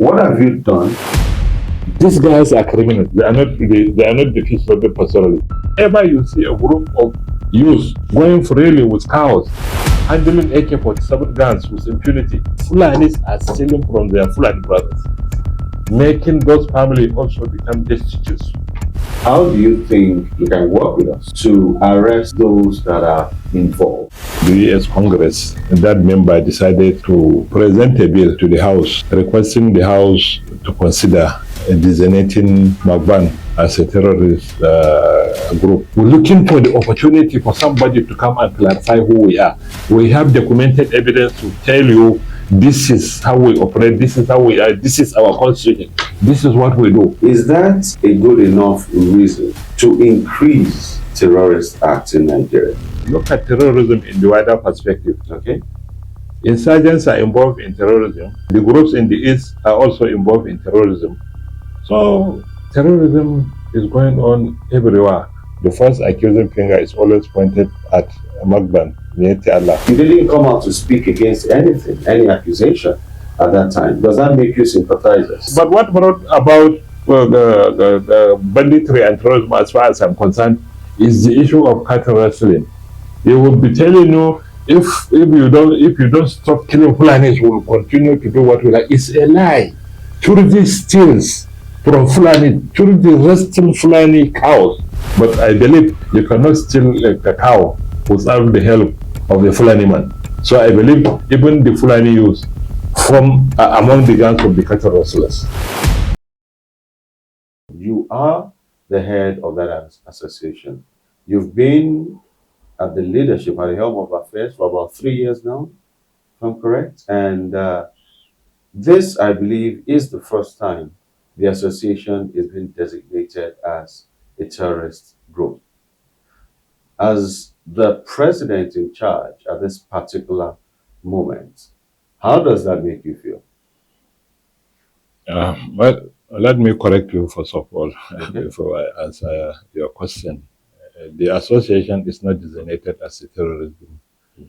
What have you done? These guys are criminals. They are not the peaceable pastoralists. Ever you see a group of youths going freely with cows, handling AK-47 guns with impunity, Fulanis are stealing from their Fulani brothers, making those families also become destitute. How do you think you can work with us to arrest those that are involved? The U.S. Congress, that member decided to present a bill to the House requesting the House to consider designating Magban as a terrorist group. We're looking for the opportunity for somebody to come and clarify who we are. We have documented evidence to tell you this is how we operate, this is how we are, this is our constitution, this is what we do. Is that a good enough reason to increase terrorist acts in Nigeria? Look at terrorism in the wider perspective. Okay. Insurgents are involved in terrorism. The groups in the East are also involved in terrorism. So terrorism is going on everywhere. The first accusing finger is always pointed at Magban, Miyetti Allah. You didn't come out to speak against anything, any accusation at that time. Does that make you sympathizers? But what brought about the banditry and terrorism, as far as I'm concerned, is the issue of cattle wrestling. They will be telling you if you don't stop killing Fulanis, will continue to do what we like. It's a lie. Turdi steals from Fulani. Turdi wrestle Fulani cows. But I believe you cannot steal a cow without the help of the Fulani man. So I believe even the Fulani youth from among the gangs of the cattle rustlers. You are the head of that association. You've been at the leadership, at the helm of affairs for about 3 years now, if I'm correct. And this, I believe, is the first time the association is being designated as a terrorist group. As the president in charge at this particular moment, how does that make you feel? Well, let me correct you first of all, before I answer your question. The association is not designated as a terrorist group.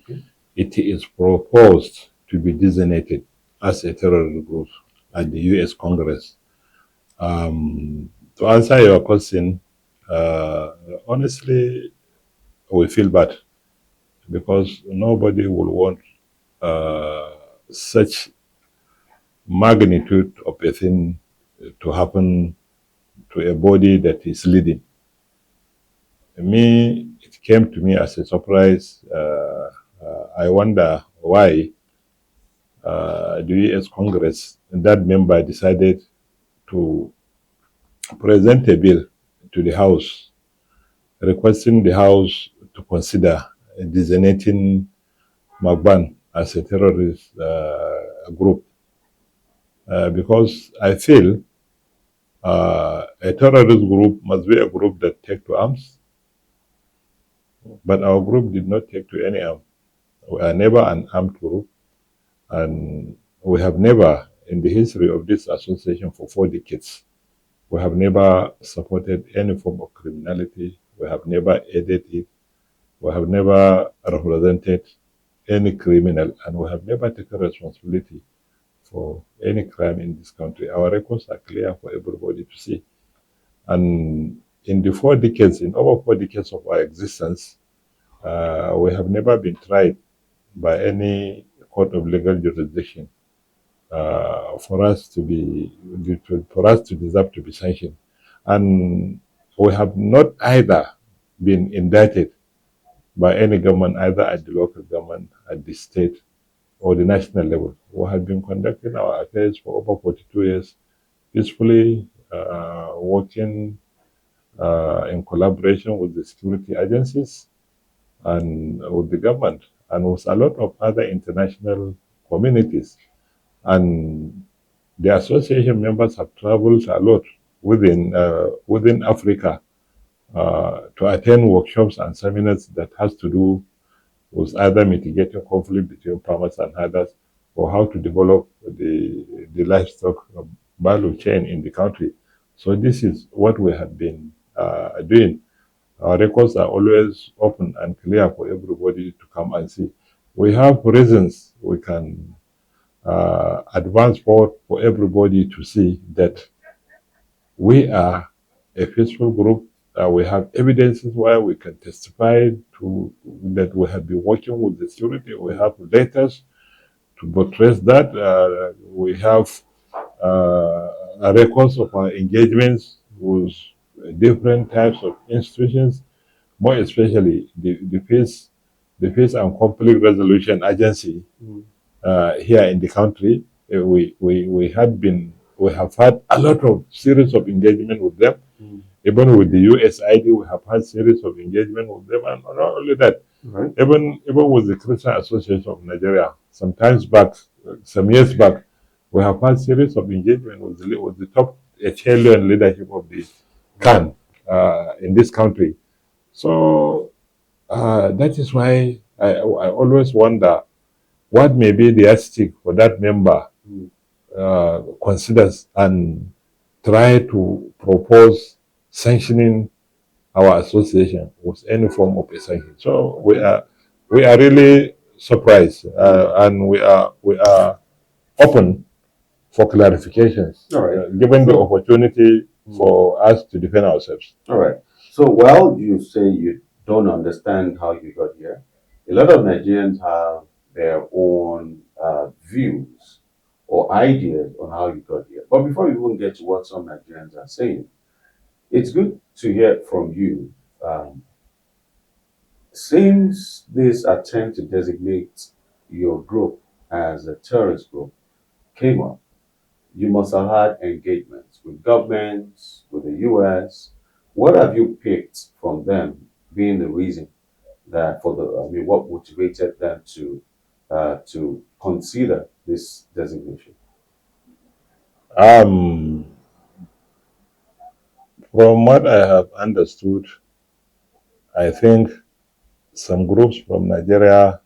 Okay. It is proposed to be designated as a terrorist group at the U.S. Congress. To answer your question, honestly, we feel bad because nobody will want such magnitude of a thing to happen to a body that is leading. It came to me as a surprise. I wonder why the U.S. Congress, that member decided to present a bill to the House requesting the House to consider designating Magban as a terrorist group. Because I feel a terrorist group must be a group that takes to arms. But our group did not take to any arm. We are never an armed group, and we have never, in the history of this association for 4 decades, we have never supported any form of criminality. We have never aided it. We have never represented any criminal, and we have never taken responsibility for any crime in this country. Our records are clear for everybody to see. And in over 4 decades of our existence, we have never been tried by any court of legal jurisdiction for us to deserve to be sanctioned. And we have not either been indicted by any government, either at the local government, at the state, or the national level. We have been conducting our affairs for over 42 years, peacefully working in collaboration with the security agencies and with the government and with a lot of other international communities. And the association members have traveled a lot within Africa to attend workshops and seminars that has to do with either mitigating conflict between farmers and herders or how to develop the livestock value chain in the country. So this is what we have been doing. Our records are always open and clear for everybody to come and see. We have reasons we can advance forward for everybody to see that we are a peaceful group. We have evidences where we can testify to that we have been working with the security. We have letters to buttress that. We have records of our engagements with different types of institutions, more especially the Peace and Conflict Resolution Agency here in the country. We have had a lot of series of engagement with them. Even with the USID, we have had series of engagement with them, and not only that, even with the Christian Association of Nigeria, sometimes back, some years back, we have had series of engagement with the top echelon leadership of the CAN in this country. So that is why I always wonder what may be the yardstick for that member considers and try to propose sanctioning our association with any form of a sanction. So we are really surprised, and we are open for clarifications, given the opportunity for us to defend ourselves. All right. So while you say you don't understand how you got here, a lot of Nigerians have their own views or ideas on how you got here. But before we even get to what some Nigerians are saying, it's good to hear from you. Since this attempt to designate your group as a terrorist group came up, you must have had engagements with governments, with the US. What have you picked from them being the reason that what motivated them to consider this designation? Um, from what I have understood, I think some groups from Nigeria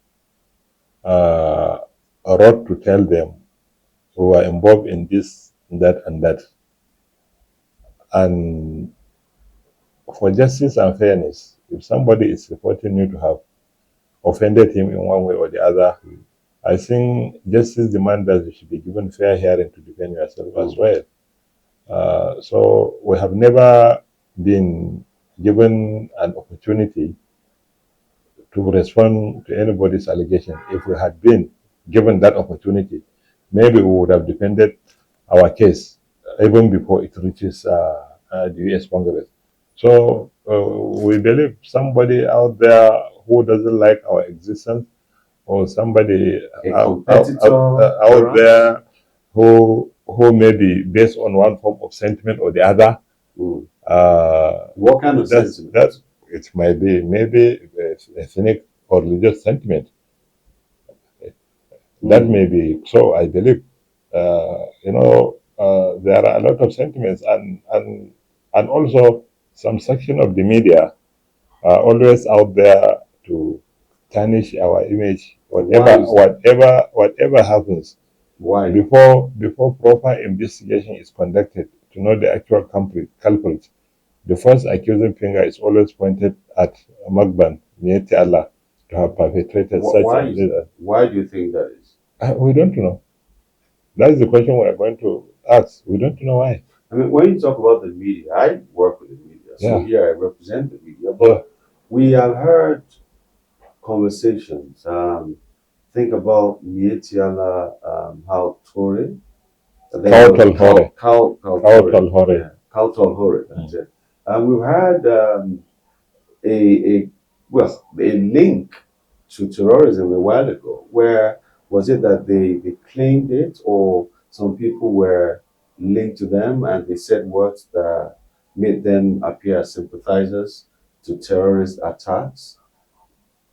uh, wrote to tell them who are involved in this, that, and that. And for justice and fairness, if somebody is reporting you to have offended him in one way or the other, I think justice demands that you should be given fair hearing to defend yourself as well. So we have never been given an opportunity to respond to anybody's allegation. If we had been given that opportunity, maybe we would have defended our case even before it reaches the US Congress. So we believe somebody out there who doesn't like our existence, or somebody out there who may be based on one form of sentiment or the other. What kind of sentiment? That it might be maybe ethnic or religious sentiment. That may be so. I believe, there are a lot of sentiments, and also some section of the media are always out there to tarnish our image. Whatever happens, Why? Before proper investigation is conducted to know the actual culprit, the first accusing finger is always pointed at Magban, Miyetti Allah, to have perpetrated such a. Why do you think that is? We don't know. That's the question we are going to ask. We don't know why. I mean, when you talk about the media, I work with the media, so here I represent the media. But we have heard conversations. Think about Miyetti Allah, how Torre. Kautal that's it. And we've had a link to terrorism a while ago. Where was it that they claimed it, or some people were linked to them and they said words that made them appear as sympathizers to terrorist attacks?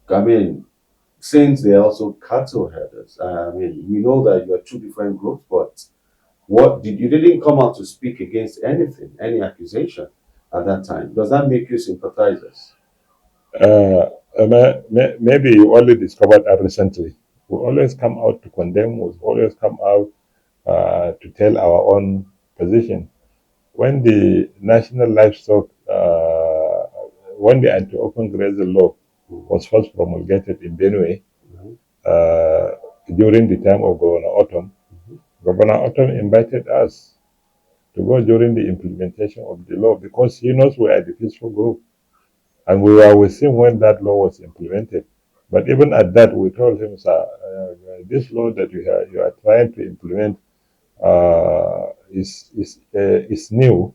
I mean, since they're also cattle herders, I mean, we know that you are two different groups, but you didn't come out to speak against anything, any accusation at that time. Does that make you sympathizers? Maybe you only discovered that recently. We always come out to condemn. We always come out to tell our own position. When the national livestock, when the anti-open grazing law was first promulgated in Benue, during the time of Governor Othman. Governor Othman invited us to go during the implementation of the law because he knows we are the peaceful group. And we were with him when that law was implemented. But even at that, we told him, sir, this law that you are trying to implement is new,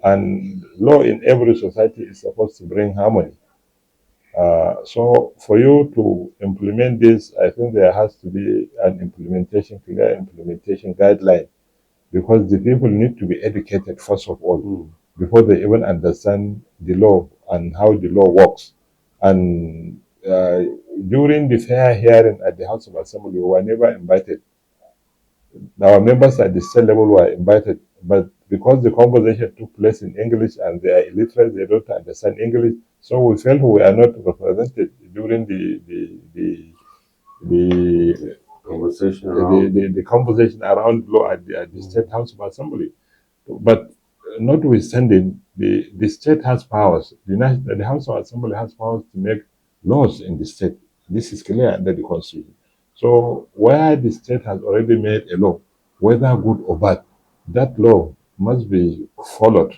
and law in every society is supposed to bring harmony. So for you to implement this, I think there has to be an clear implementation guideline, because the people need to be educated first of all before they even understand the law and how the law works. And during the fair hearing at the House of Assembly, we were never invited. Our members at the state level were invited, but because the conversation took place in English and they are illiterate, they don't understand English, so we felt we are not represented during the the conversation around law at the State House of Assembly. But notwithstanding, the state has powers. The House of Assembly has powers to make laws in the state. This is clear under the Constitution. So where the state has already made a law, whether good or bad, that law must be followed.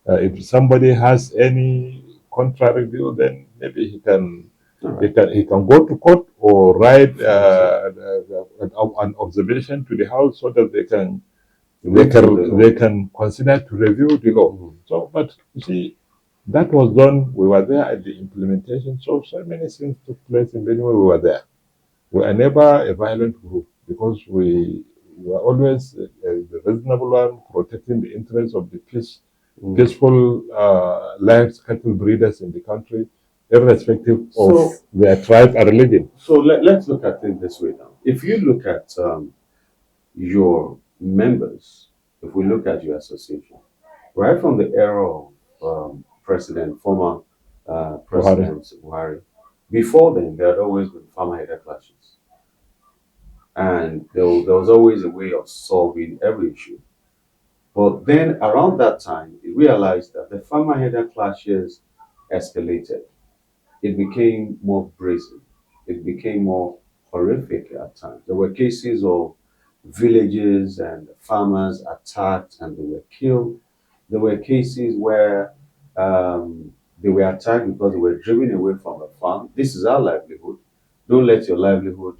If somebody has any contrary view, then maybe he can go to court or write an observation to the House so that they can consider to review the law. So, but you see, that was done. We were there at the implementation. So many things took place in Benue. We were there. We are never a violent group because we were always the reasonable one, protecting the interests of the peaceful lives cattle breeders in the country, irrespective of their tribe or religion. So let's look at it this way now. If you look at your members, if we look at your association, right from the era of former President Buhari, before then, there had always been farmer-header clashes. And there was always a way of solving every issue. But then around that time, we realized that the farmer-header clashes escalated. It became more brazen. It became more horrific at times. There were cases of villages and farmers attacked and they were killed. There were cases where they were attacked because they were driven away from the farm. This is our livelihood. Don't let your livelihood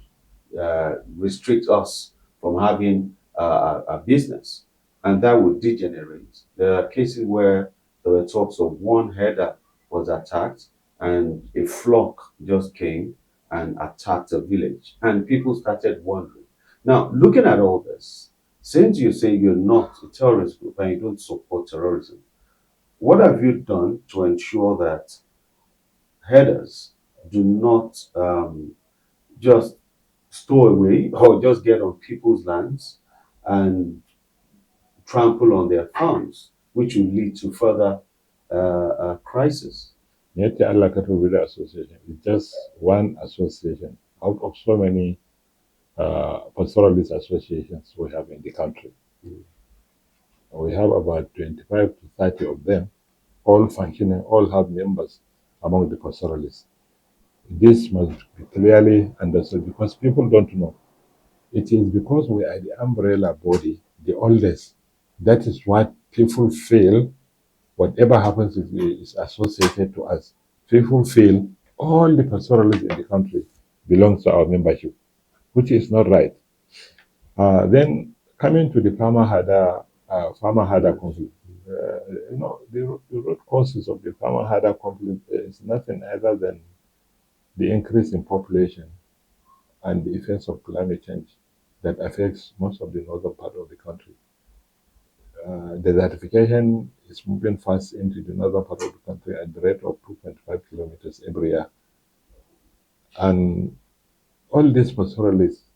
restrict us from having a business. And that would degenerate. There are cases where there were talks of one herder was attacked and a flock just came and attacked a village. And people started wondering. Now, looking at all this, since you say you're not a terrorist group and you don't support terrorism, what have you done to ensure that herders do not just stow away or just get on people's lands and trample on their farms, which will lead to further crisis? Miyetti Allah Cattle Breeder Association is just one association out of so many pastoralist associations we have in the country. We have about 25 to 30 of them, all functioning, all have members among the pastoralists. This must be clearly understood because people don't know. It is because we are the umbrella body, the oldest. That is what people feel. Whatever happens is associated to us. People feel all the pastoralists in the country belongs to our membership, which is not right. Then coming to the farmer-herder conflict, the root causes of the farmer-herder conflict is nothing other than the increase in population and the effects of climate change that affects most of the northern part of the country. Desertification is moving fast into the northern part of the country at the rate of 2.5 kilometers every year. And all these pastoralists,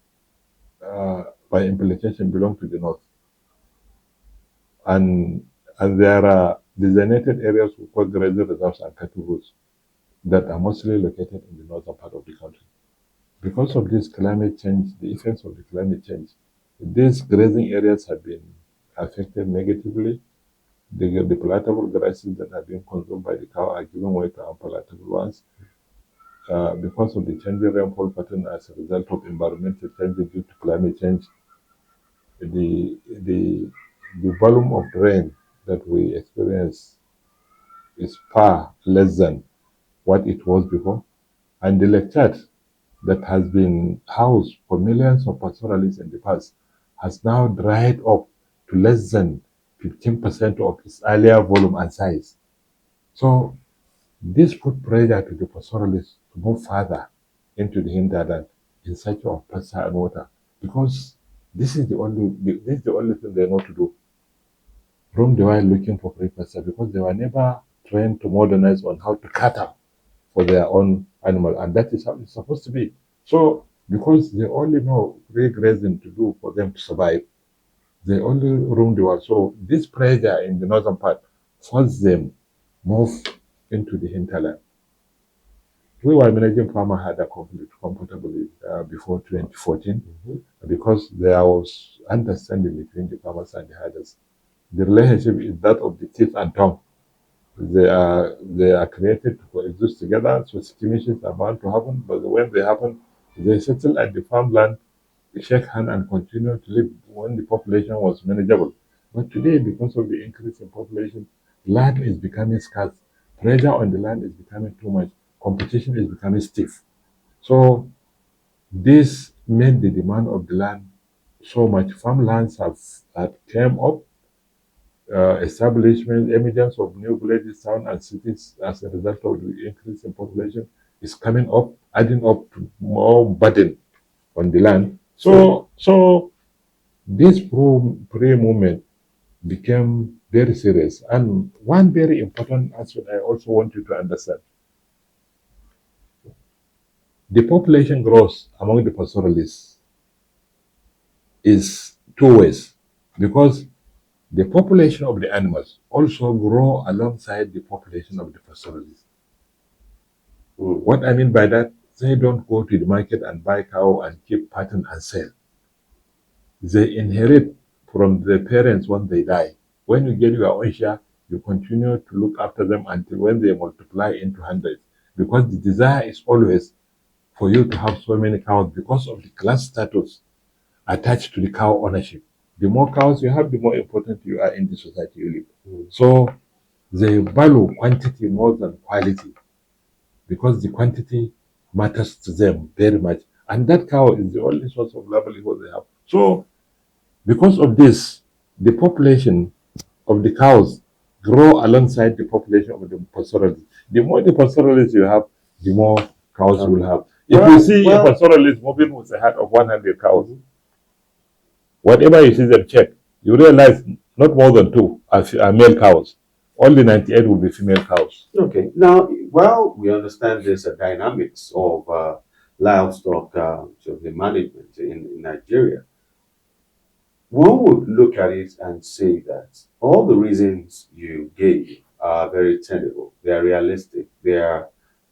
by implication, belong to the north. And there are designated areas we call grazing reserves and cattle routes that are mostly located in the northern part of the country. Because of this climate change, the effects of the climate change, these grazing areas have been affected negatively. The palatable grasses that are being consumed by the cow are given way to unpalatable ones. because of the changing rainfall pattern as a result of environmental changes due to climate change, the the the volume of rain that we experience is far less than what it was before, and the lake chart that has been housed for millions of pastoralists in the past has now dried up to less than 15% of its earlier volume and size. So this put pressure to the pastoralists to move further into the hinterland in search of pasture and water, because this is the only thing they know to do. Roam the wild looking for free pasture, because they were never trained to modernize on how to cater for their own animal, and that is how it's supposed to be. So because they only know free grazing to do for them to survive, they only roam the world. So this pressure in the northern part forced them move into the hinterland. We were managing farmer had a conflict comfortably before 2014 because there was understanding between the farmers and the herders. The relationship is that of the teeth and tongue. They are created to coexist together, so skirmishes are bound to happen, but when they happen, they settle at the farmland, shake hands, and continue to live when the population was manageable. But today, because of the increase in population, land is becoming scarce, pressure on the land is becoming too much, competition is becoming stiff. So this made the demand of the land so much. Farmlands have came up, establishment, emergence of new villages, towns, and cities as a result of the increase in population is coming up, adding up to more burden on the land. So this pre-movement became very serious. And one very important aspect I also want you to understand: the population growth among the pastoralists is two ways, because the population of the animals also grow alongside the population of the pastoralists. What I mean by that, they don't go to the market and buy cow and keep pattern and sell. They inherit from the parents when they die. When you get your own share, you continue to look after them until when they multiply into hundreds. Because the desire is always for you to have so many cows because of the class status attached to the cow ownership. The more cows you have, the more important you are in the society you live. So they value quantity more than quality, because the quantity matters to them very much. And that cow is the only source of livelihood they have. So because of this, the population of the cows grow alongside the population of the pastoralists. The more the pastoralists you have, the more cows you will have. If you see a pastoralist moving with a herd of 100 cows, whatever you see them check, you realize not more than two are male cows. Only 98 will be female cows. Okay. Now, while we understand this dynamics of livestock the management in Nigeria, one would look at it and say that all the reasons you gave are very tenable. They are realistic. They are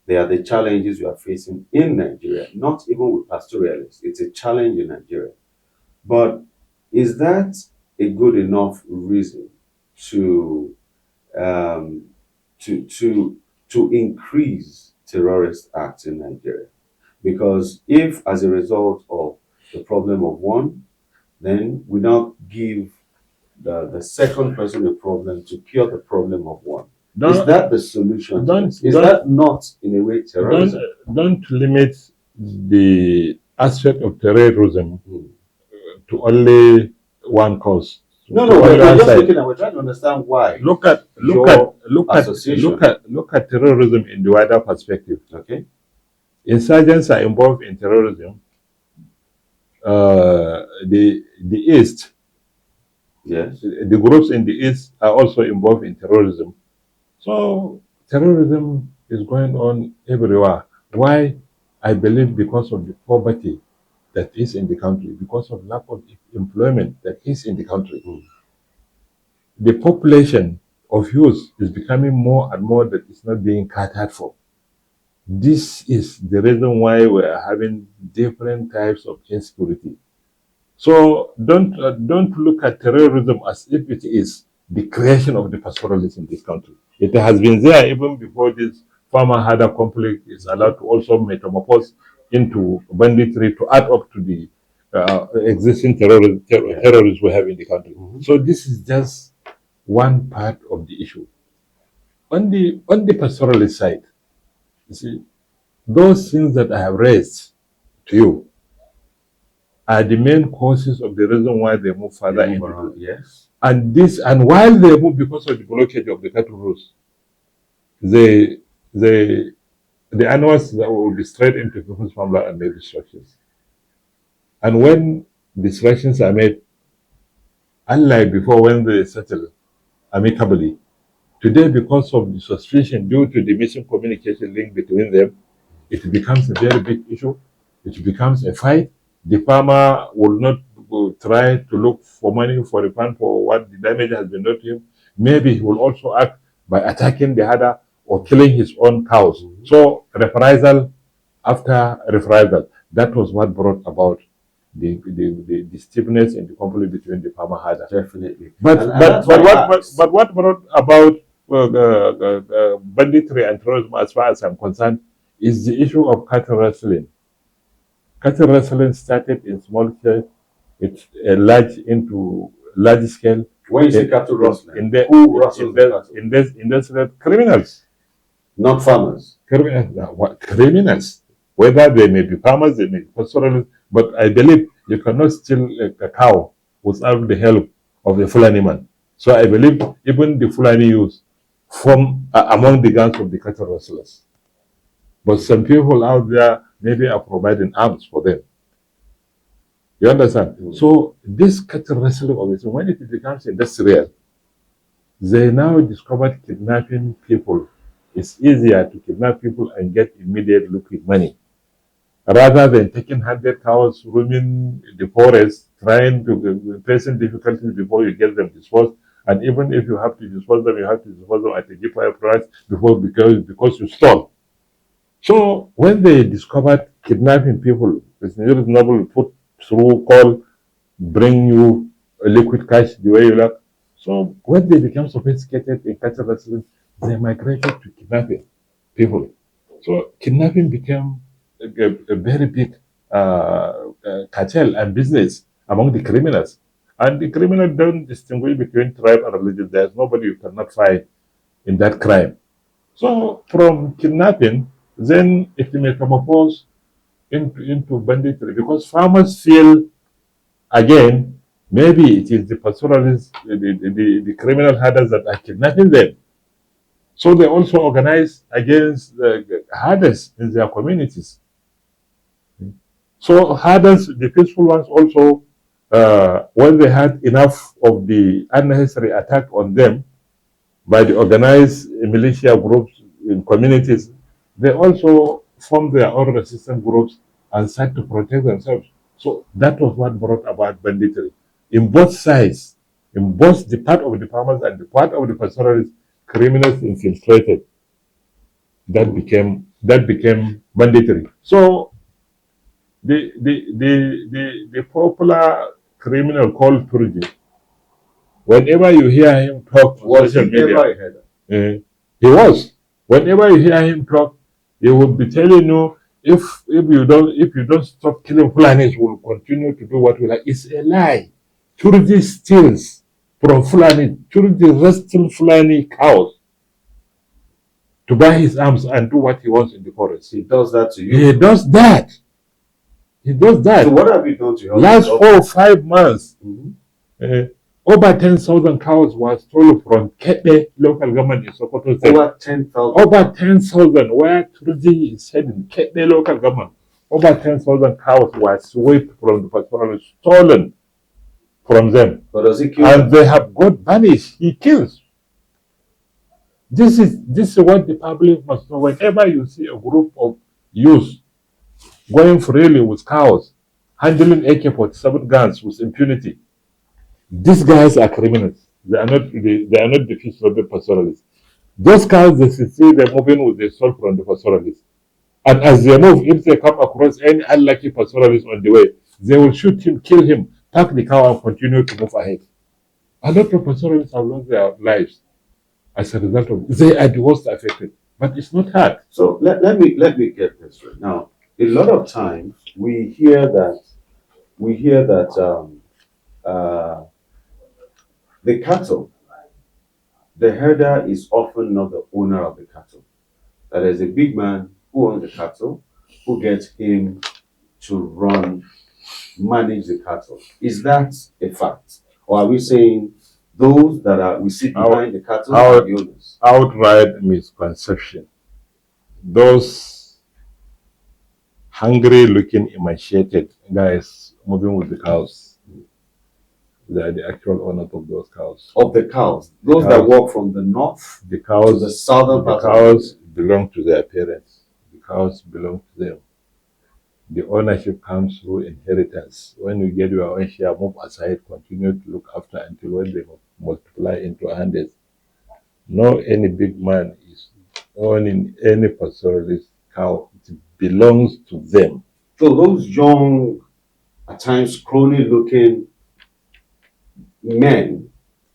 the challenges you are facing in Nigeria, not even with pastoralists. It's a challenge in Nigeria. But is that a good enough reason to um, to increase terrorist acts in Nigeria? Because if, as a result of the problem of one, then we now give the second person a problem to cure the problem of one. Is that the solution? Is that not, in a way, terrorism? Don't limit the aspect of terrorism to only one cause. No, we're trying to understand why. Look at terrorism in the wider perspective. Okay. Insurgents are involved in terrorism. The East, yes, the groups in the East are also involved in terrorism. So terrorism is going on everywhere. Why? I believe because of the poverty that is in the country, because of lack of employment that is in the country. The population of youth is becoming more and more that is not being catered for. This is the reason why we are having different types of insecurity. So don't look at terrorism as if it is the creation of the pastoralists in this country. It has been there even before this farmer-herder conflict is allowed to also metamorphose into banditry to add up to the existing terrorists we have in the country. So this is just one part of the issue. On the pastoralist side, you see, those things that I have raised to you are the main causes of the reason why they move further into. Yes. And while they move because of the blockage of the cattle routes, the animals that will be straight into people's farmland and make destructions. And when destructions are made, unlike before when they settle amicably, today because of the suspicion due to the missing communication link between them, it becomes a very big issue. It becomes a fight. The farmer will not try to look for money for refund for what the damage has been done to him. Maybe he will also act by attacking the herder or killing his own cows. So reprisal after reprisal. That was what brought about the stiffness and the conflict between the farmer herder. Definitely. But what brought about banditry and terrorism, as far as I'm concerned, is the issue of cattle rustling. Cattle rustling started in small scale, it's into large scale. When you say cattle rustling, who rustles the cattle? Industrial criminals. Not farmers. Criminals. Whether they may be farmers, they may be pastoralists, but I believe you cannot steal a cow without the help of a Fulani man. So I believe even the Fulani youth form among the gangs of the cattle rustlers. But some people out there maybe are providing arms for them. You understand? So this cattle rustling, obviously, when it becomes industrial, they now discovered kidnapping people. It's easier to kidnap people and get immediate liquid money, rather than taking 100 cows, roaming the forest, trying to facing difficulties before you get them disposed. And even if you have to dispose them, you have to dispose them at a cheaper price because you stole. So when they discovered kidnapping people, it's reasonable to put through call, bring you a liquid cash the way you like. So when they became sophisticated in cattle rustling, they migrated to kidnapping people. So kidnapping became a very big cartel and business among the criminals. And the criminals don't distinguish between tribe and religion. There's nobody you cannot find in that crime. So from kidnapping, then it metamorphosed into banditry, because farmers feel, again, maybe it is the pastoralists, the criminal herders that are kidnapping them. So they also organize against the herders in their communities. So herders, the peaceful ones also, when they had enough of the unnecessary attack on them by the organized militia groups in communities, they also formed their own resistance groups and started to protect themselves. So that was what brought about banditry. In both sides, in both the part of the farmers and the part of the pastoralists, criminals infiltrated. That became banditry. So the popular criminal called Turji, whenever you hear him talk on social media, he was. Whenever you hear him talk, he will be telling you, if you don't stop killing Fulanis, we'll continue to do what we like. It's a lie. Turji steals from Fulani. Turji wrestles Fulani cows to buy his arms and do what he wants in the forest. He does that to you. He does that. He does that. So what have you done to help? Last 4 or 5 months, over 10,000 cows were stolen from Kete local government in Sokoto State. Over 10,000. Over 10,000, where Turji is heading, Kete local government. Over 10,000 cows were swept from the pastoral, stolen from them. But does he kill And them? they have got banished. He kills. This is what the public must know. Whenever you see a group of youth going freely with cows, handling AK-47 guns with impunity, these guys are criminals. They are not the fish of the pastoralists. Those cows, they see they're moving with the soul from the pastoralists. And as they move, if they come across any unlucky pastoralist on the way, they will shoot him, kill him, pack the cow, and continue to move ahead. A lot of pastoralists have lost their lives as a result of they are the worst affected. but it's not hard. So let me get this right. Now, a lot of times we hear that uh, the cattle, the herder is often not the owner of the cattle. That there's a big man who owns the cattle, who gets him to manage the cattle. Is that a fact? Or are we saying those that are we see behind the cattle are the owners? Outright misconception. Those hungry looking emaciated guys moving with the cows, they are the actual owners of those cows. Of the cows. Those that walk from the north The cows, to the southern part the cows belong to their parents. The cows belong to them. The ownership comes through inheritance. When you get your own share, move aside, continue to look after until when they multiply into hundreds. No any big man is owning any pastoralist cow. It belongs to them. So those young, at times scrawny looking men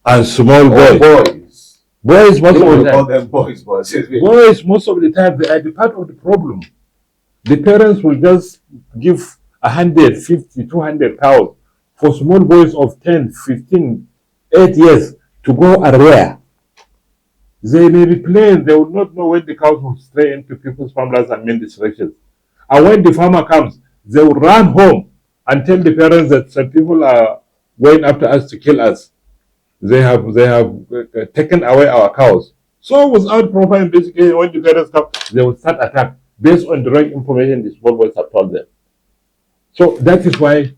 And small or boys. Boys, most of the call time. them boys, but Boys, most of the time, they are the part of the problem. The parents will just give 150, 200 cows for small boys of 10, 15, 8 years to go and rear. They may be playing, they will not know when the cows will stray into people's farmlands and mean distractions. And when the farmer comes, they will run home and tell the parents that some people are going after us to kill us. They have taken away our cows. So without proper investigation, when the parents come, they will start attack based on the right information the small boys have told them. So that is why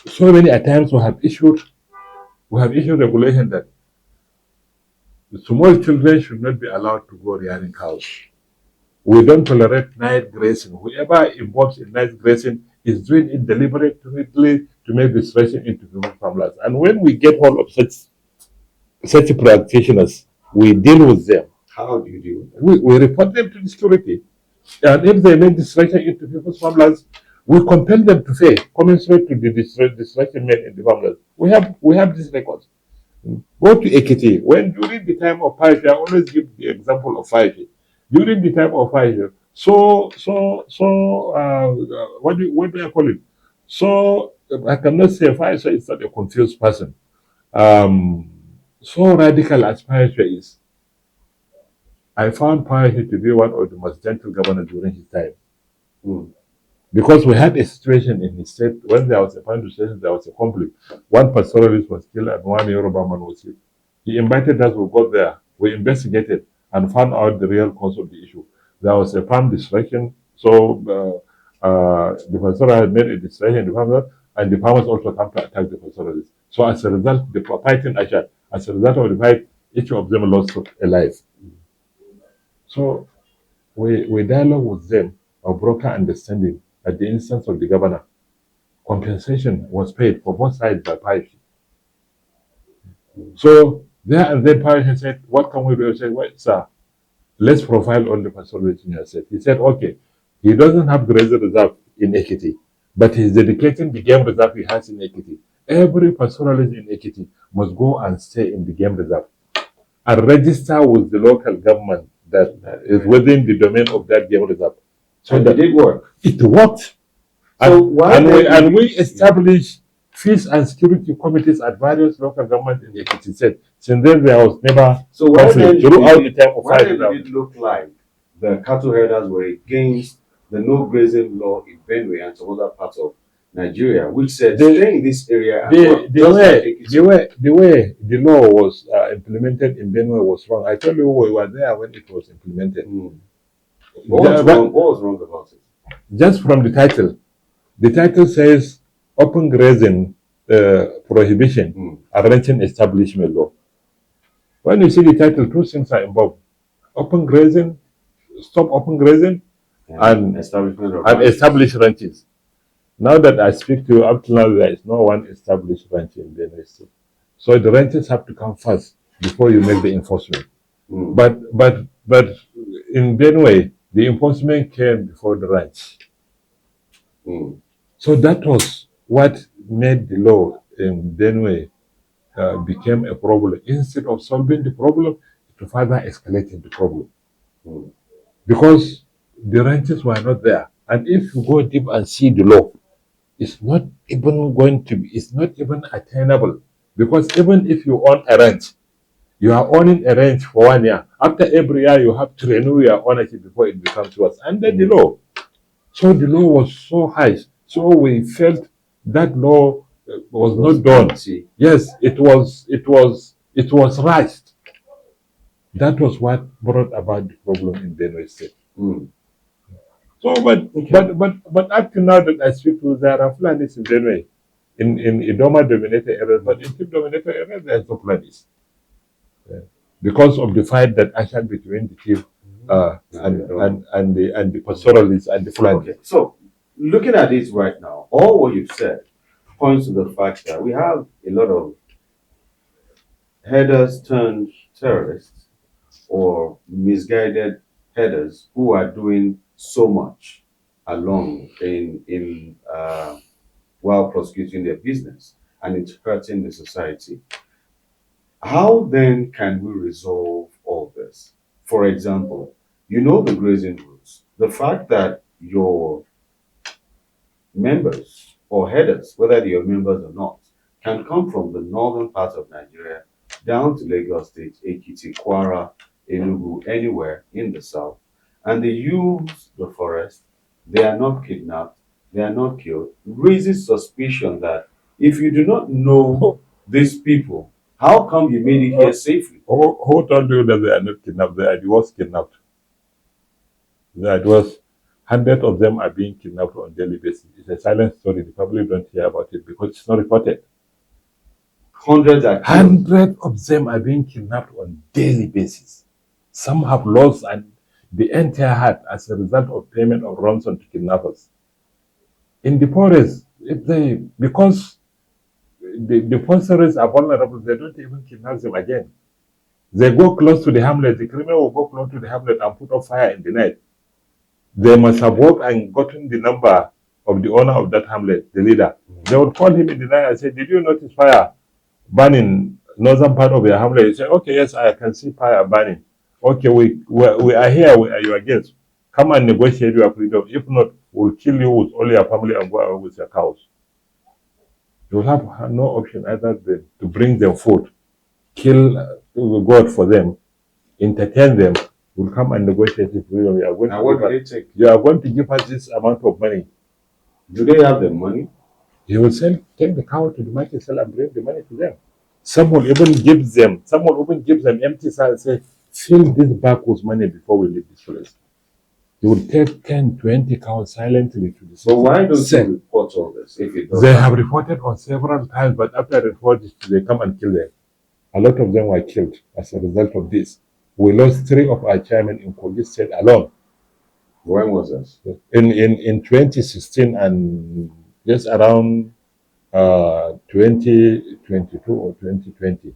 so many times we have issued regulation that small children should not be allowed to go rearing cows. We don't tolerate night grazing. Whoever involves in night grazing is doing it deliberately to make distraction into people's farmlands. And when we get hold of such practitioners, we deal with them. How do you deal with them? We report them to the security. And if they make distraction into people's farmlands, we compel them to pay commensurate to the distraction made in the farmlands. We have these records. Go to Ekiti. When during the time of fire, I always give the example of fire. During the time of fire, what do I call it? So I cannot say fire, so it's not a confused person. So radical as fire is, I found Fire to be one of the most gentle governors during his time. Because we had a situation in his state when there was a fire situation, there was a conflict. One pastoralist was killed and one Yoruba man was killed. He invited us, we got there, we investigated and found out the real cause of the issue. There was a farm distraction, so the pastoralist had made a distraction in the farmers, and the farmers also come to attack the pastoralist. So as a result, the fighting actually, as a result of the fight, each of them lost a life. So we dialogue with them of broker understanding. At the instance of the governor, compensation was paid for both sides by Parish. So there and then Parish said, what can we do? I said, well, sir, let's profile all the pastoralists in your state. He said, okay, he doesn't have grazing reserve in Ekiti, but he's dedicating the game reserve he has in Ekiti. Every pastoralist in Ekiti must go and stay in the game reserve and register with the local government that is within the domain of that game reserve. So that did work. It worked. So and we established peace and security committees at various local governments in Ekiti State. Since then, there was never conflict throughout the time of fire. Why did it look like the cattle herders were against the no grazing law in Benue and some other parts of Nigeria, which said stay in this area and the way the law was implemented in Benue was wrong. I tell you, we were there when it was implemented. What was wrong about it? Just from the title. The title says open grazing prohibition and ranching establishment law. When you see the title, two things are involved: open grazing, stop open grazing, and establish ranches. Now that I speak to you, up to now there is no one established ranch in Benue State. So the ranches have to come first before you make the enforcement. But in Benue, the enforcement came before the ranch. So that was what made the law in Benue became a problem. Instead of solving the problem, it further escalated the problem. Mm. because the ranches were not there. And if you go deep and see the law, it's not even going to be, it's not even attainable. Because even if you own a ranch, you are owning a ranch for 1 year. After every year, you have to renew your ownership before it becomes yours. And then the law. So the law was so high. So we felt that law was not done. Empty. Yes, it was rushed. That was what brought about the problem in Benue State. Mm. So, but up to now that I speak to, there are Fulanis in Benue, in Idoma dominated areas, but in Tip dominated areas, there's no Fulanis. Because of the fight that happened between the Tip and the pastoralists and the Fulani. Okay, so looking at this right now, all what you've said points to the fact that we have a lot of headers turned terrorists or misguided headers who are doing so much along in while prosecuting their business, and it's hurting the society. How then can we resolve all this? For example, you know the grazing rules. The fact that your members or headers, whether they are members or not, can come from the northern part of Nigeria down to Lagos State, Ekiti, Kwara, Enugu, anywhere in the south, and they use the forest. They are not kidnapped, they are not killed, raises suspicion that if you do not know these people, how come you made it here safely? Who told you that they are not kidnapped? They are the worst kidnapped. That was hundreds of them are being kidnapped on a daily basis. It's a silent story. The public don't hear about it because it's not reported. Hundreds are killed. Hundreds of them are being kidnapped on daily basis. Some have lost and the entire heart as a result of payment of ransom to kidnappers. In the forest, because the foresters are vulnerable, they don't even kidnap them again. They go close to the hamlet. The criminal will go close to the hamlet and put up fire in the night. They must have worked and gotten the number of the owner of that hamlet, the leader. They would call him in the night and say, "Did you notice fire burning northern part of your hamlet?" He said, "Okay, yes, I can see fire burning. Okay, we are here. We are your guests. Come and negotiate your freedom. If not, we'll kill you with all your family and go away with your cows." You will have no option either than to bring them food, kill God for them, entertain them. Will come and negotiate with freedom. Now, what do they take? You are going to give us this amount of money. Do they have the money? He will take the cow to the market, sell and bring the money to them. Some will even give them empty sacks and say, "Fill this bag with money before we leave this place." He will take 10, 20 cows silently to the city. So why don't you report all this if it doesn't? They have reported on several times, but after reporting, they come and kill them. A lot of them were killed as a result of this. We lost 3 of our chairmen in Kogi State alone. When was this? In 2016 and just around 2022 or 2020.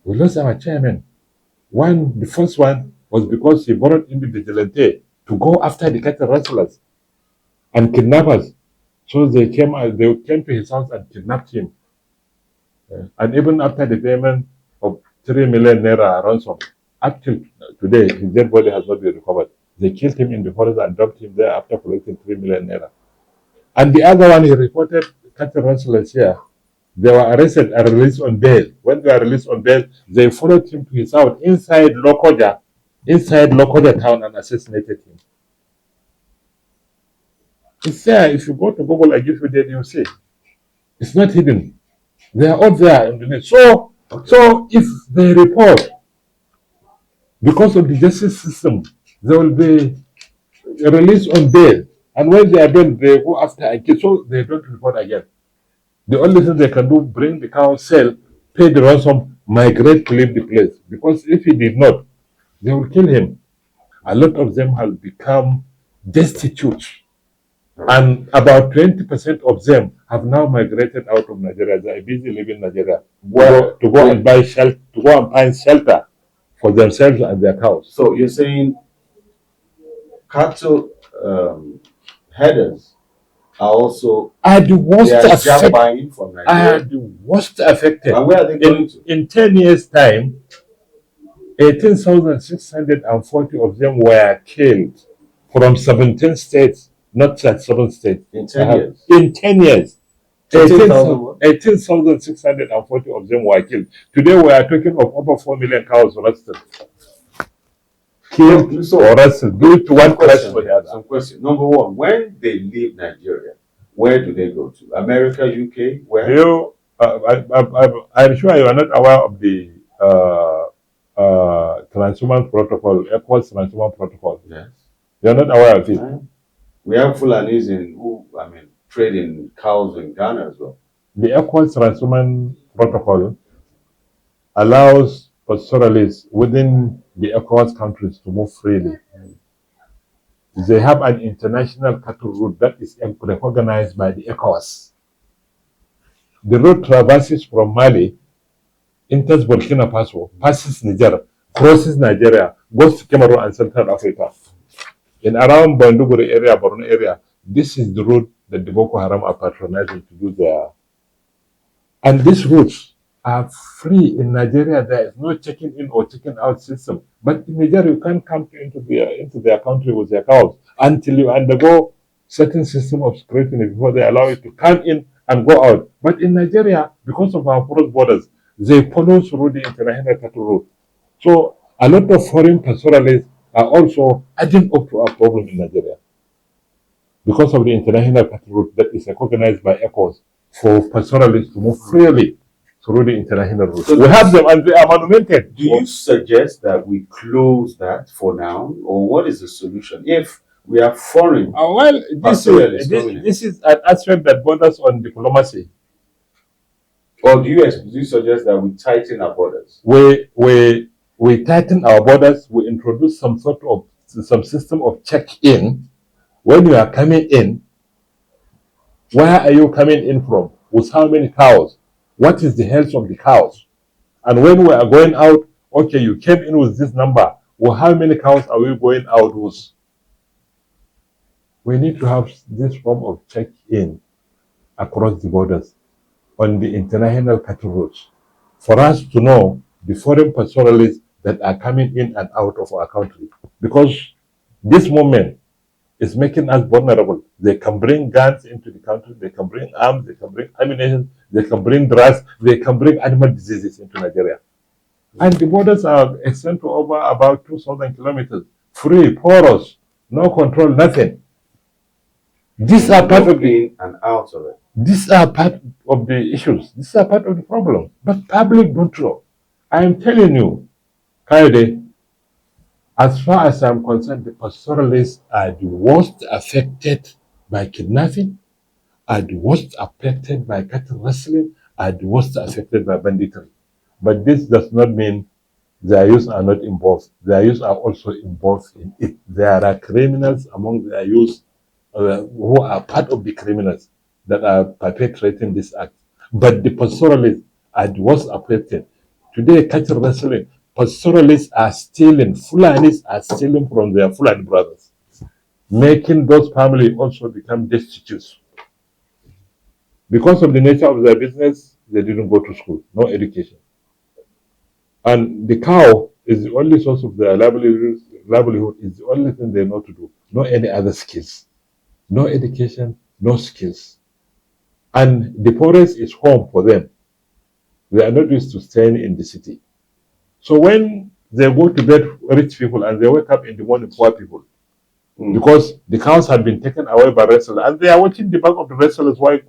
We lost our chairman. The first one was because he borrowed in the vigilante to go after the cattle rustlers and kidnappers. So they came to his house and kidnapped him. And even after the payment of 3 million naira ransom, up till today, his dead body has not been recovered. They killed him in the forest and dumped him there after collecting 3 million naira. And the other one, he reported cattle rustlers here. They were arrested and released on bail. When they were released on bail, they followed him to his house inside Lokoja town and assassinated him. It's there. If you go to Google, I give you that, you'll see. It's not hidden. They are all there in the net. So if they report, because of the justice system, they will be released on bail. And when they are done, they go after a case, so they don't report again. The only thing they can do, bring the cow, sell, pay the ransom, migrate to leave the place. Because if he did not, they will kill him. A lot of them have become destitute. And about 20% of them have now migrated out of Nigeria. They are busy leaving Nigeria to go and buy shelter, to go and find shelter for themselves and their cows. So you're saying cattle headers are also the worst affected. buying from Nigeria. Are the worst affected. And where are they going to? In 10 years' time, 18,640 of them were killed from 17 states, not just 7 states. In 10 years. In 10 years. 18,000 18,640 of them were killed. Today we are talking of over 4 million cows arrested. Killed So, or arrested due to one question, crash or the other. some question. Number one, when they leave Nigeria, where do they go to? America, UK, where? I'm sure you are not aware of the transhumance protocol, ECOWAS transhumance protocol. Yes. You are not aware of it. We have Fulanis who trade in cows in Ghana as well. The ECOWAS transhumance protocol allows pastoralists within the ECOWAS countries to move freely. They have an international cattle route that is recognized by the ECOWAS. The route traverses from Mali, enters Burkina Faso, passes Niger, crosses Nigeria, goes to Cameroon and Central Africa. In around Banduguri area, Borno area, this is the route that the Boko Haram are patronizing to do their. And these routes are free in Nigeria. There is no checking in or checking out system. But in Nigeria, you can't come into their country with their cows until you undergo certain system of scrutiny before they allow you to come in and go out. But in Nigeria, because of our porous borders, they follow through the international cattle route. So a lot of foreign pastoralists are also adding up to our problem in Nigeria because of the international cattle route that is recognized by ECOWAS for pastoralists to move freely through the international route. So we have them and they are monumented. Do you suggest that we close that for now, or what is the solution if we are foreign? Well, this is an aspect that borders on diplomacy. Or do you suggest that we tighten our borders? We tighten our borders. We introduce some system of check-in. When you are coming in, where are you coming in from? With how many cows? What is the health of the cows? And when we are going out, okay, you came in with this number. Well, how many cows are we going out with? We need to have this form of check-in across the borders on the international cattle routes for us to know the foreign pastoralists that are coming in and out of our country. Because this moment is making us vulnerable. They can bring guns into the country, they can bring arms, they can bring ammunition, they can bring drugs, they can bring animal diseases into Nigeria. And the borders are extended to over about 2,000 kilometers, free, porous, no control, nothing. These are part of the in and out of it. These are part of the issues. These are part of the problem. But public don't know. I am telling you, Kayode, as far as I'm concerned, the pastoralists are the worst affected by kidnapping, are the worst affected by cattle rustling, are the worst affected by banditry. But this does not mean their youth are not involved. Their youth are also involved in it. There are criminals among their youth who are part of the criminals that are perpetrating this act. But the pastoralists are the worst affected. Today, cattle wrestling, pastoralists are stealing, Fulanis are stealing from their Fulani brothers, making those families also become destitute. Because of the nature of their business, they didn't go to school, no education. And the cow is the only source of their livelihood is the only thing they know to do, no any other skills. No education, no skills. And the forest is home for them. They are not used to staying in the city. So when they go to bed, rich people, and they wake up in the morning, poor people, because the cows have been taken away by wrestlers, and they are watching the back of the wrestlers while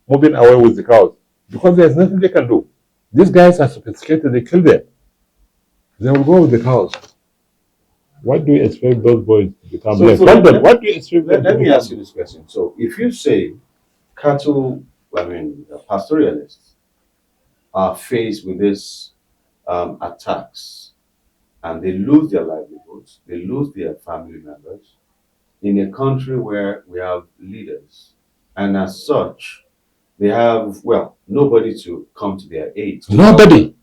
moving away with the cows, because there's nothing they can do. These guys are sophisticated, they kill them. They will go with the cows. What do you expect those boys to become? What do you expect? Let me ask you this question. So, if you say cattle, pastoralists are faced with these attacks and they lose their livelihoods, they lose their family members in a country where we have leaders, and as such, they have, nobody to come to their aid. Nobody.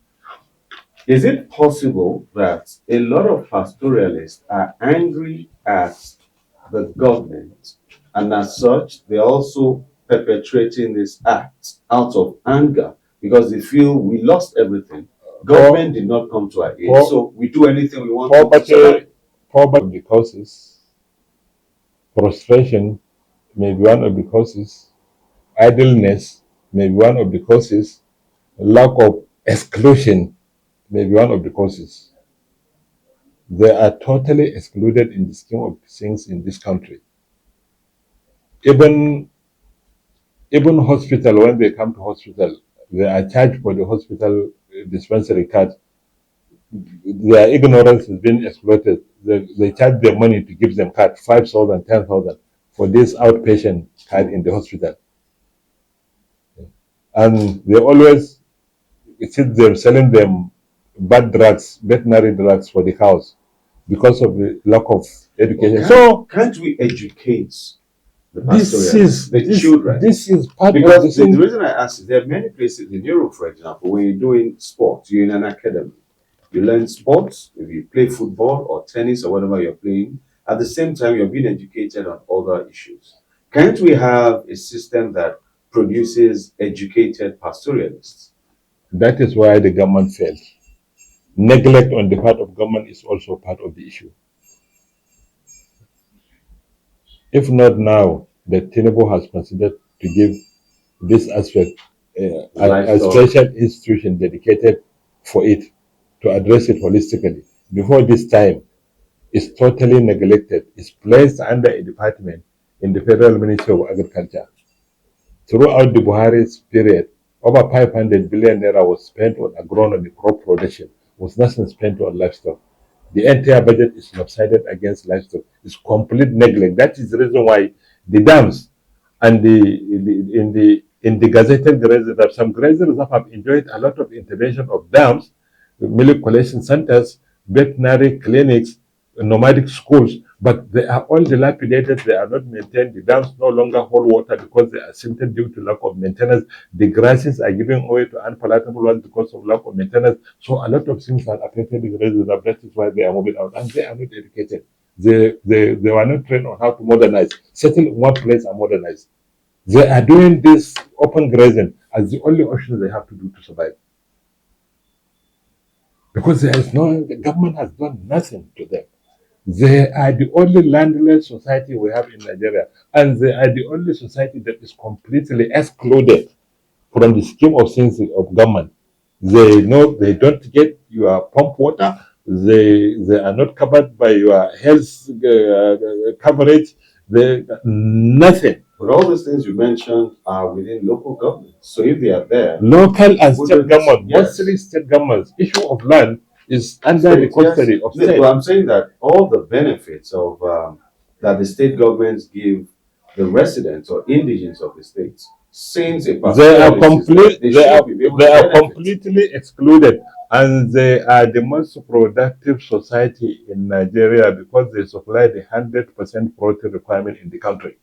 Is it possible that a lot of pastoralists are angry at the government, and as such, they're also perpetrating this act out of anger because they feel we lost everything? Government did not come to our aid, so we do anything we want to survive. Poverty of the causes, frustration may be one of the causes, idleness may be one of the causes, lack of exclusion may be one of the causes. They are totally excluded in the scheme of things in this country. Even hospital, when they come to hospital, they are charged for the hospital dispensary card. Their ignorance is being exploited. They charge them money to give them card, 5,000, 10,000 for this outpatient card in the hospital. And they always see them selling them bad drugs, veterinary drugs for the cows because of the lack of education. So can't we educate the children? This is part because of the reason I ask is there are many places in Europe, for example, when you're doing sports, you're in an academy. You learn sports, if you play football or tennis or whatever you're playing. At the same time, you're being educated on other issues. Can't we have a system that produces educated pastoralists? That is why the government failed. Neglect on the part of government is also part of the issue. If not now, that Tinubu has considered to give this aspect a special institution dedicated for it to address it holistically. Before this time, it's totally neglected. It's placed under a department in the Federal Ministry of Agriculture. Throughout the Buhari's period, over 500 billion naira was spent on agronomy, crop production, was nothing spent on livestock. The entire budget is lopsided against livestock. It's complete neglect. That is the reason why the dams and in the gazetted graziers, some graziers have enjoyed a lot of intervention of dams, milk collection centers, veterinary clinics, nomadic schools, but they are all dilapidated. They are not maintained. The dams no longer hold water because they are silted due to lack of maintenance. The grasses are giving way to unpalatable ones because of lack of maintenance. So a lot of things are affected the graziers. That is why they are moving out, and they are not educated. They were not trained on how to modernize. Settle in one place and modernize. They are doing this open grazing as the only option they have to do to survive. Because the government has done nothing to them. They are the only landless society we have in Nigeria, and they are the only society that is completely excluded from the scheme of things of government. They know they don't get your pump water. They are not covered by your health coverage. Nothing. But all these things you mentioned are within local governments. So if they are there, local and state government, mostly state governments, issue of land is under the custody of state. But I'm saying that all the benefits of that the state governments give the residents or indigents of the states, since a they are they completely excluded, and they are the most productive society in Nigeria because they supply the 100% protein requirement in the country.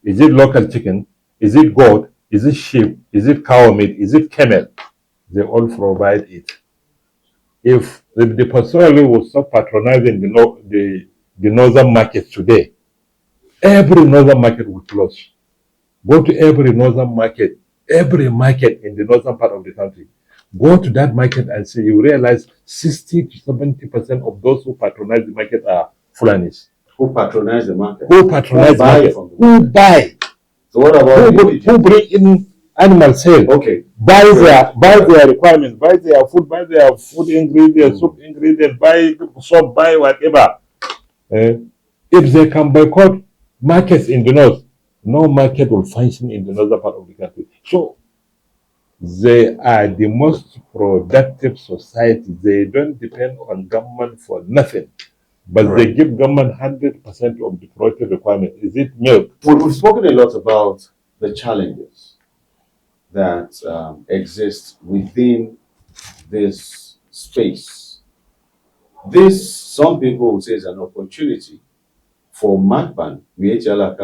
Is it local chicken? Is it goat? Is it sheep? Is it cow meat? Is it camel? They all provide it. If the pastoralists will stop patronizing the northern market today, every northern market will close. Go to every northern market, every market in the northern part of the country. Go to that market and see, you realize 60 to 70% of those who patronize the market are Fulanis. Who patronize the market? Who patronize the market? Who buy? So what about who bring in animal sale? Okay. Buy their requirements, buy their food ingredients, soup ingredients, buy soap, buy whatever. If they can boycott markets in the north, no market will function in the northern part of the country. So they are the most productive society. They don't depend on government for nothing. But they give government 100% of the protein requirement. Is it milk? We've spoken a lot about the challenges that exist within this space. This, some people would say, is an opportunity for MACBAN, Miyetti Allah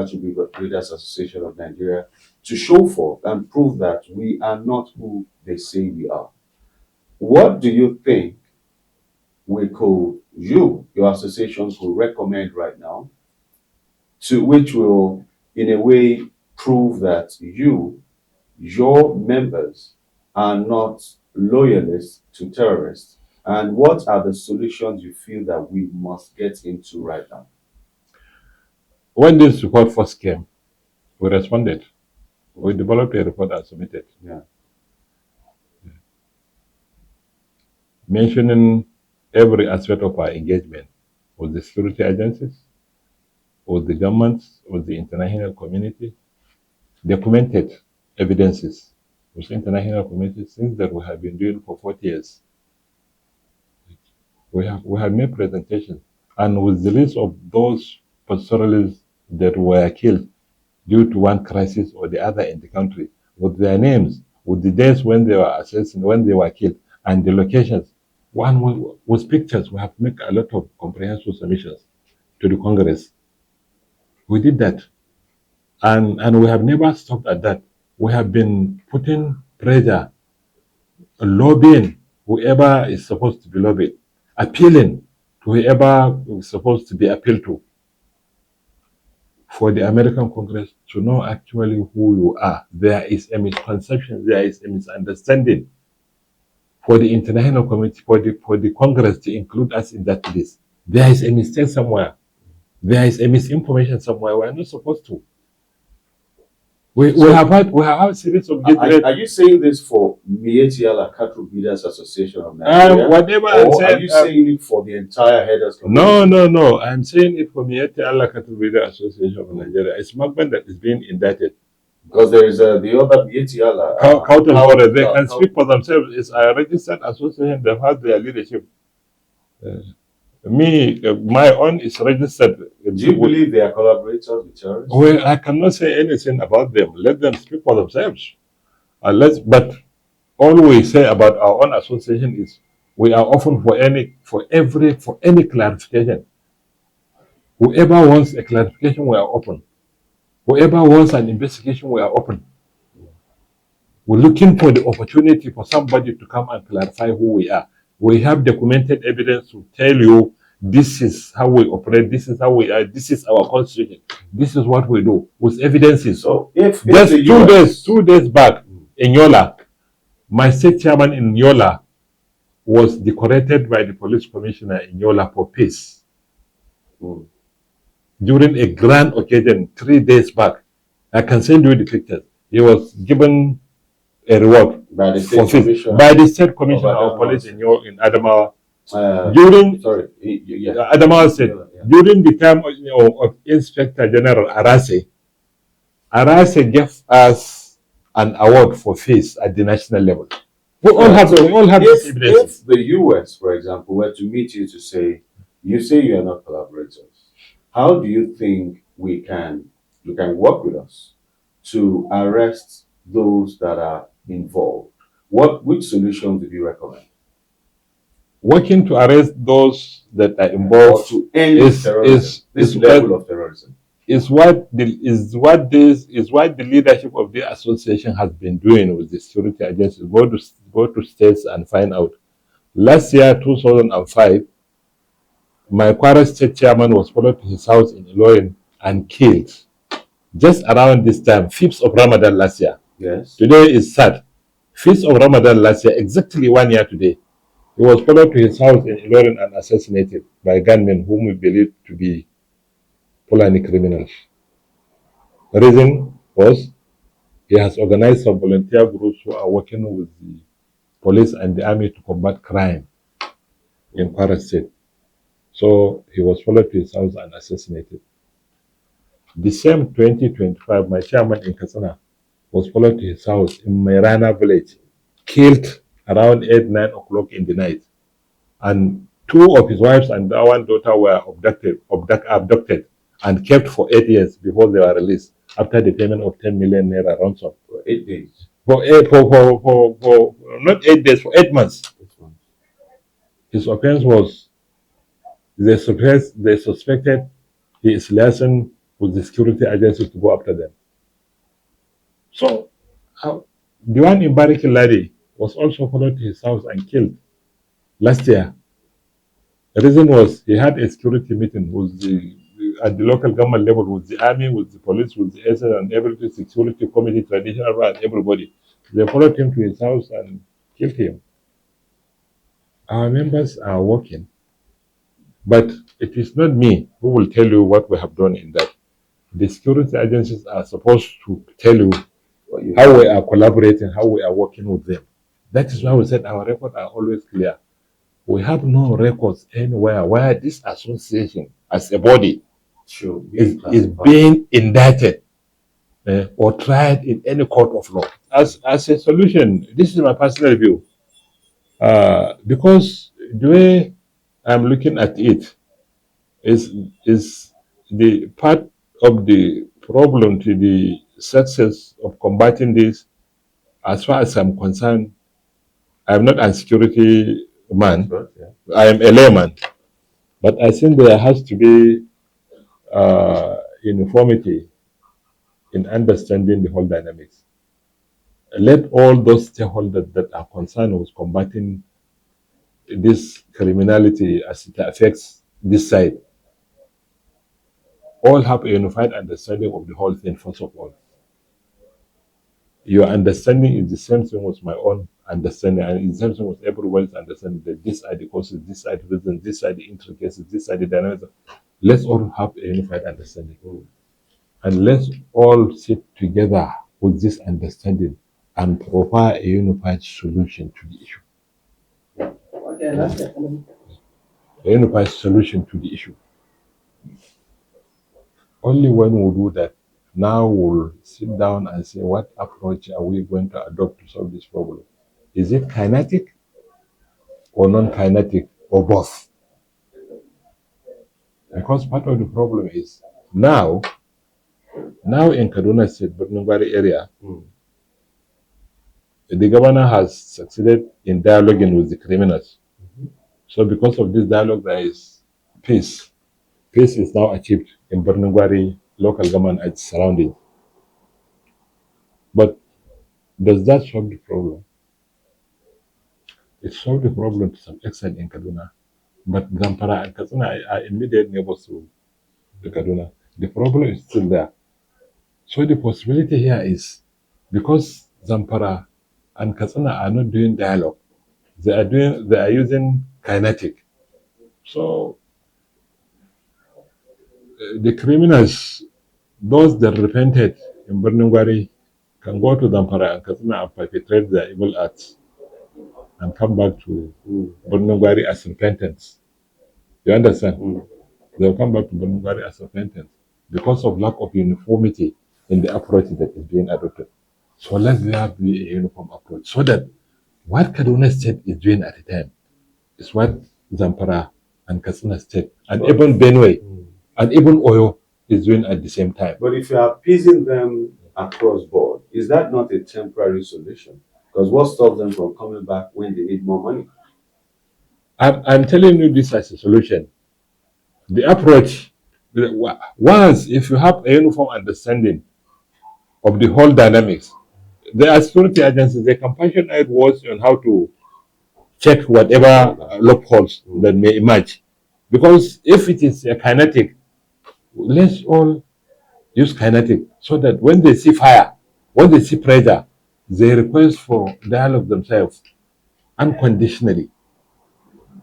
Breeders Association of Nigeria, to show forth and prove that we are not who they say we are. What do you think your association could recommend right now, which will, in a way, prove that your members are not loyalists to terrorists? And what are the solutions you feel that we must get into right now? When this report first came, we responded. We developed a report and submitted, Yeah. mentioning every aspect of our engagement with the security agencies, with the governments, with the international community, documented evidences with international community, things that we have been doing for 40 years. We have made presentations, and with the list of those pastoralists that were killed due to one crisis or the other in the country, with their names, with the days when they were assassinated, when they were killed, and the locations. One with pictures, we have made a lot of comprehensive submissions to the Congress. We did that, and we have never stopped at that. We have been putting pressure, lobbying whoever is supposed to be lobbied, appealing to whoever is supposed to be appealed to, for the American Congress to know actually who you are. There is a misconception, there is a misunderstanding. For the international community, for the Congress to include us in that list, there is a mistake somewhere. There is a misinformation somewhere. We are not supposed to. We have had a series of Are you saying this for Miyetti Allah Cattle Breeders Association of Nigeria? whatever Or I'm saying, are you saying it for the entire headers community? No. I'm saying it for Miyetti Allah Cattle Breeders Association of Nigeria. It's Magban that is being indicted. Because there is the other Miyetti Allah. Cattle Breeders, they can speak for themselves. It's a registered association that has their leadership. My own is registered. Do you believe they are collaborators with terrorists? Well, I cannot say anything about them. Let them speak for themselves. But all we say about our own association is we are open for any clarification. Whoever wants a clarification, we are open. Whoever wants an investigation, we are open. We're looking for the opportunity for somebody to come and clarify who we are. We have documented evidence to tell you this is how we operate, this is how we are, this is our constitution, this is what we do, with evidences. So if just 2 days back in Yola, my state chairman in Yola was decorated by the police commissioner in Yola for peace. During a grand occasion 3 days back. I can send you the pictures. He was given a reward by the state commissioner of police in Adamawa. During Adamawa State, during the time of Inspector General Arase gave us an award for peace at the national level. We all have this evidence. If the US, for example, were to meet you to say, you say you are not collaborators, how do you think you can work with us to arrest those that are involved? Which solutions do you recommend? Working to arrest those that are involved to end this level of terrorism is what the leadership of the association has been doing with the security agencies. Go to states and find out. Last year, 2005, my Kwara state chairman was followed to his house in Ilorin and killed. Just around this time, 5th of Ramadan last year. Yes. Today is sad. 5th of Ramadan last year, exactly 1 year today. He was followed to his house in Ilorin and assassinated by gunmen whom we believe to be Fulani criminals. The reason was he has organized some volunteer groups who are working with the police and the army to combat crime in Kwara State. So he was followed to his house and assassinated. The same 2025, my chairman in Katsina was followed to his house in Mairana village, killed around 8-9 o'clock in the night. And 2 of his wives and one daughter were abducted and kept for 8 years before they were released after the payment of 10 million naira ransom. For 8 days. For not 8 days, for 8 months. His offense was they suspected he is liaising with the security agency to go after them. So the one in Bariki Ladi was also followed to his house and killed last year. The reason was he had a security meeting at the local government level with the army, with the police, with the SS and everything, security committee, traditional and everybody. They followed him to his house and killed him. Our members are working, but it is not me who will tell you what we have done in that. The security agencies are supposed to tell you how we are collaborating, how we are working with them. That is why we said our records are always clear. We have no records anywhere where this association as a body is being indicted or tried in any court of law. As a solution, this is my personal view. Because the way I'm looking at it is the part of the problem to the success of combating this. As far as I'm concerned, I'm not a security man. I am a layman. But I think there has to be uniformity in understanding the whole dynamics. Let all those stakeholders that are concerned with combating this criminality as it affects this side all have a unified understanding of the whole thing, first of all. Your understanding is the same thing with my own understanding, and it's the same thing with everyone's understanding that these are the causes, these are the reasons, these are the intricacies, these are the dynamics. Let's all have a unified understanding. And let's all sit together with this understanding and provide a unified solution to the issue. A unified solution to the issue. Only when we do that, now we'll sit down and say, what approach are we going to adopt to solve this problem? Is it kinetic or non-kinetic or both? Because part of the problem is now in Kaduna State, Birnungwari area, the governor has succeeded in dialoguing with the criminals. So because of this dialogue, there is peace. Peace is now achieved in Birnungwari local government and its surroundings. But does that solve the problem? It solved the problem to some extent in Kaduna. But Zamfara and Katsina are immediate neighbors to the Kaduna. The problem is still there. So the possibility here is because Zamfara and Katsina are not doing dialogue, they are using kinetic. So the criminals, those that repented in Birnungwari, can go to Zamfara and Katsina and perpetrate their evil acts and come back to Birnungwari as repentance. You understand? They'll come back to Birnungwari as repentance because of lack of uniformity in the approach that is being adopted. So let there be a uniform approach so that what Kaduna State is doing at the time is what Zamfara and Katsina State and even Benue and even Oyo is doing at the same time. But if you are appeasing them across board, is that not a temporary solution? Because what stops them from coming back when they need more money? I'm telling you this as a solution. The approach, once if you have a uniform understanding of the whole dynamics, there are security agencies, they can passion out words on how to check whatever loopholes that may emerge. Because if it is a kinetic, let's all use kinetic so that when they see fire, when they see pressure, they request for dialogue themselves unconditionally.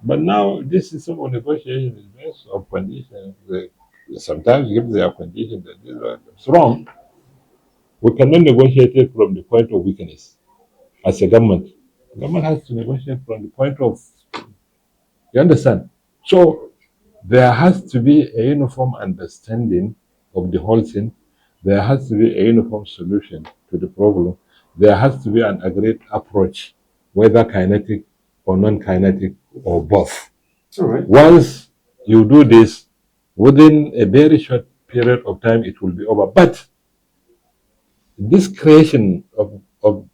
But now this system of negotiation is based on conditions. Sometimes if there are conditions that is wrong, we cannot negotiate it from the point of weakness as a government. The government has to negotiate from the point of, you understand? So there has to be a uniform understanding of the whole thing. There has to be a uniform solution to the problem. There has to be an agreed approach, whether kinetic or non-kinetic or both. All right. Once you do this, within a very short period of time, it will be over. But this creation of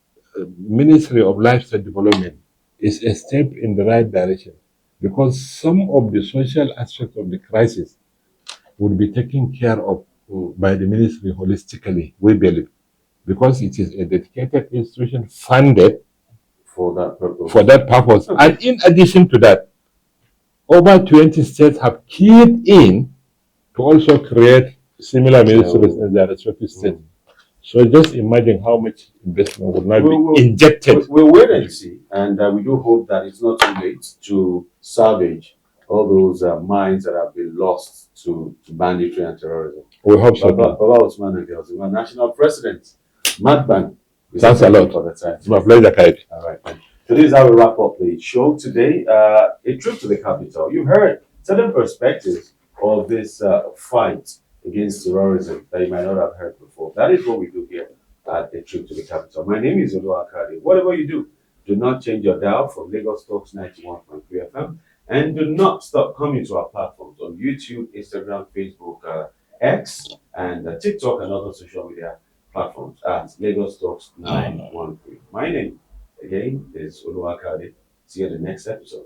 Ministry of Lifestyle Development is a step in the right direction because some of the social aspects of the crisis would be taken care of by the ministry holistically, we believe, because it is a dedicated institution funded For that purpose. for that purpose. Okay. And in addition to that, over 20 states have keyed in to also create similar ministries in their respective states. So just imagine how much investment would not We'll, be injected. we'll wait and see, and we do hope that it's not too late to salvage all those mines that have been lost to banditry and terrorism. We hope so. Baba Othman and girls, my national president, Madban. Thanks a lot for the time. It's my pleasure, Kaid. All right. So this is how we wrap up the show today. A trip to the capital. You heard certain perspectives of this fight against terrorism that you might not have heard before. That is what we do here at A Trip to the Capital. My name is Olu Akade. Whatever you do not change your dial from Lagos Talks 91.3 FM, and do not stop coming to our platforms on YouTube, Instagram, Facebook, X, and TikTok, and other social media platforms at Lagos Talks 913. My name again is Olu Akade. See you in the next episode.